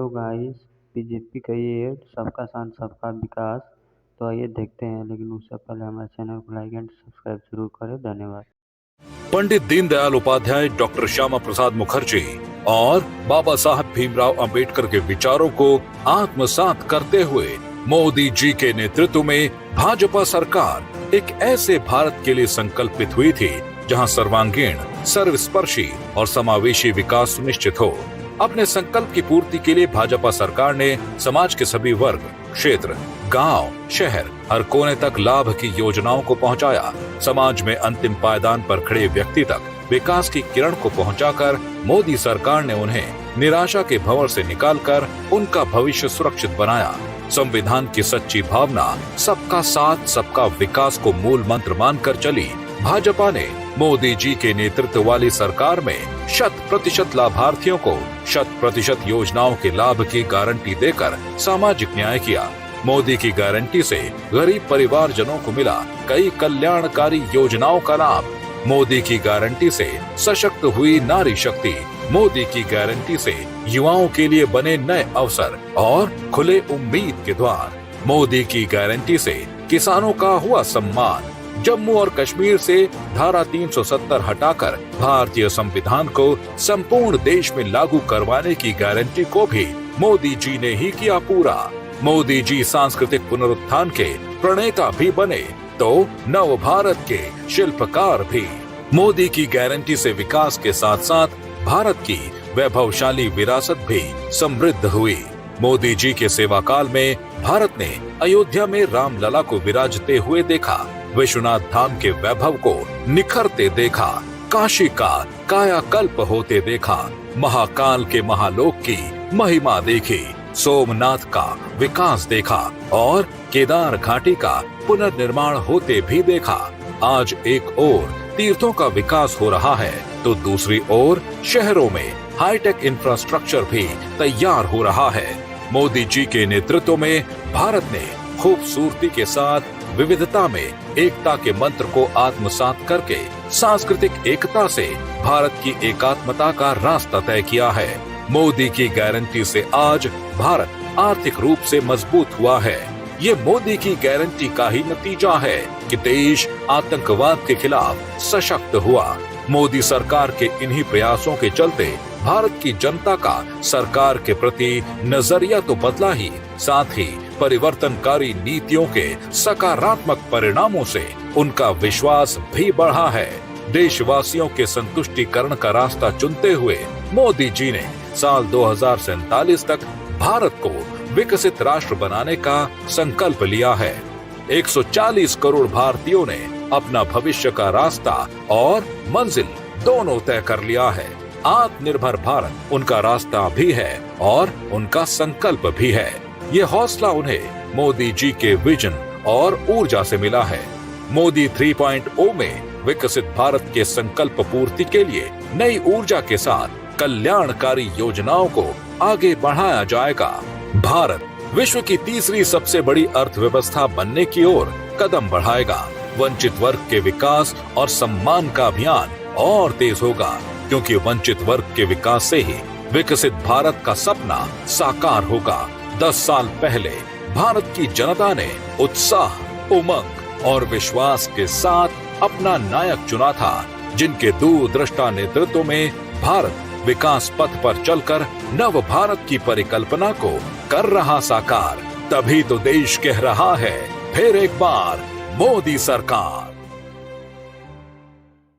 Hello guys. BJP का ये add सबका साथ सबका विकास। तो आइए देखते हैं, लेकिन उससे पहले हमारे चैनल को लाइक एंड सब्सक्राइब जरूर करें। धन्यवाद। पंडित दीनदयाल उपाध्याय, डॉक्टर श्यामा प्रसाद मुखर्जी और बाबा साहब भीमराव अंबेडकर के विचारों को आत्मसात करते हुए मोदी जी के नेतृत्व में भाजपा सरकार एक ऐसे भारत के लिए संकल्पित हुई थी जहां सर्वांगीण, सर्वस्पर्शी और समावेशी विकास सुनिश्चित हो। अपने संकल्प की पूर्ति के लिए भाजपा सरकार ने समाज के सभी वर्ग, क्षेत्र, गांव, शहर, हर कोने तक लाभ की योजनाओं को पहुंचाया। समाज में अंतिम पायदान पर खड़े व्यक्ति तक विकास की किरण को पहुंचाकर मोदी सरकार ने उन्हें निराशा के भंवर से निकालकर उनका भविष्य सुरक्षित बनाया। संविधान की सच्ची भावना सबका साथ सबका विकास को मूल मंत्र मानकर चली भाजपा ने मोदी जी के नेतृत्व वाली सरकार में 100% लाभार्थियों को 100% योजनाओं के लाभ की गारंटी देकर सामाजिक न्याय किया। मोदी की गारंटी से गरीब परिवारजनों को मिला कई कल्याणकारी योजनाओं का लाभ। मोदी की गारंटी से सशक्त हुई नारी शक्ति। मोदी की गारंटी से युवाओं के लिए बने नए अवसर और खुले उम्मीद के द्वार। मोदी की गारंटी से किसानों का हुआ सम्मान। जम्मू और कश्मीर से धारा 370 हटाकर भारतीय संविधान को संपूर्ण देश में लागू करवाने की गारंटी को भी मोदी जी ने ही किया पूरा। मोदी जी सांस्कृतिक पुनरुत्थान के प्रणेता भी बने तो नव भारत के शिल्पकार भी। मोदी की गारंटी से विकास के साथ साथ भारत की वैभवशाली विरासत भी समृद्ध हुई। मोदी जी के सेवा काल में भारत ने अयोध्या में रामलला को विराजते हुए देखा, विश्वनाथ धाम के वैभव को निखरते देखा, काशी का कायाकल्प होते देखा, महाकाल के महालोक की महिमा देखी, सोमनाथ का विकास देखा और केदार घाटी का पुनर्निर्माण होते भी देखा। आज एक ओर तीर्थों का विकास हो रहा है तो दूसरी ओर शहरों में हाईटेक इंफ्रास्ट्रक्चर भी तैयार हो रहा है। मोदी जी के नेतृत्व में भारत ने खूबसूरती के साथ विविधता में एकता के मंत्र को आत्मसात करके सांस्कृतिक एकता से भारत की एकात्मता का रास्ता तय किया है। मोदी की गारंटी से आज भारत आर्थिक रूप से मजबूत हुआ है। ये मोदी की गारंटी का ही नतीजा है कि देश आतंकवाद के खिलाफ सशक्त हुआ। मोदी सरकार के इन्हीं प्रयासों के चलते भारत की जनता का सरकार के प्रति नजरिया तो बदला ही, साथ ही परिवर्तनकारी नीतियों के सकारात्मक परिणामों से उनका विश्वास भी बढ़ा है। देशवासियों के संतुष्टिकरण का रास्ता चुनते हुए मोदी जी ने साल 2047 तक भारत को विकसित राष्ट्र बनाने का संकल्प लिया है। 140 करोड़ भारतीयों ने अपना भविष्य का रास्ता और मंजिल दोनों तय कर लिया है। आत्मनिर्भर भारत उनका रास्ता भी है और उनका संकल्प भी है। ये हौसला उन्हें मोदी जी के विजन और ऊर्जा से मिला है। मोदी 3.0 में विकसित भारत के संकल्प पूर्ति के लिए नई ऊर्जा के साथ कल्याणकारी योजनाओं को आगे बढ़ाया जाएगा। भारत विश्व की तीसरी सबसे बड़ी अर्थव्यवस्था बनने की ओर कदम बढ़ाएगा। वंचित वर्ग के विकास और सम्मान का अभियान और तेज होगा, क्योंकि वंचित वर्ग के विकास से ही विकसित भारत का सपना साकार होगा। 10 साल पहले भारत की जनता ने उत्साह, उमंग और विश्वास के साथ अपना नायक चुना था, जिनके दूरदृष्टा नेतृत्व में भारत विकास पथ पर चलकर नव भारत की परिकल्पना को कर रहा साकार। तभी तो देश कह रहा है फिर एक बार मोदी सरकार।